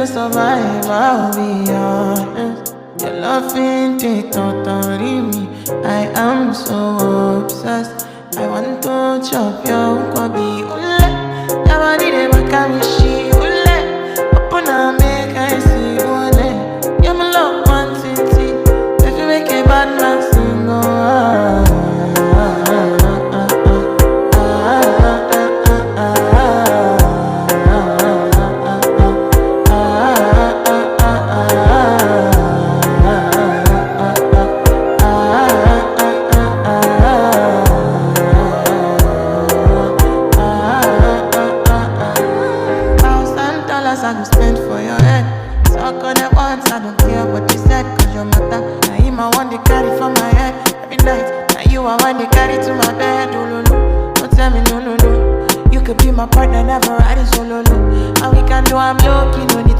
to survive, I'll be honest. Your love ain't it, totally me. I am so obsessed. I want to chop your kwabi ule. Never did it, but can we she ule? Open up, make I see ule. You're my love, one city. If you make a bad man sing, oh, I go spend for your head. Talk on it once, I don't care what you said. Cause your matter, now him I want to carry for my head. Every night, now you I want to carry to my bed. Oh, no, no, don't tell me no, no, no. You could be my partner, never ride it solo, no. And we can do, I'm low-key, no need to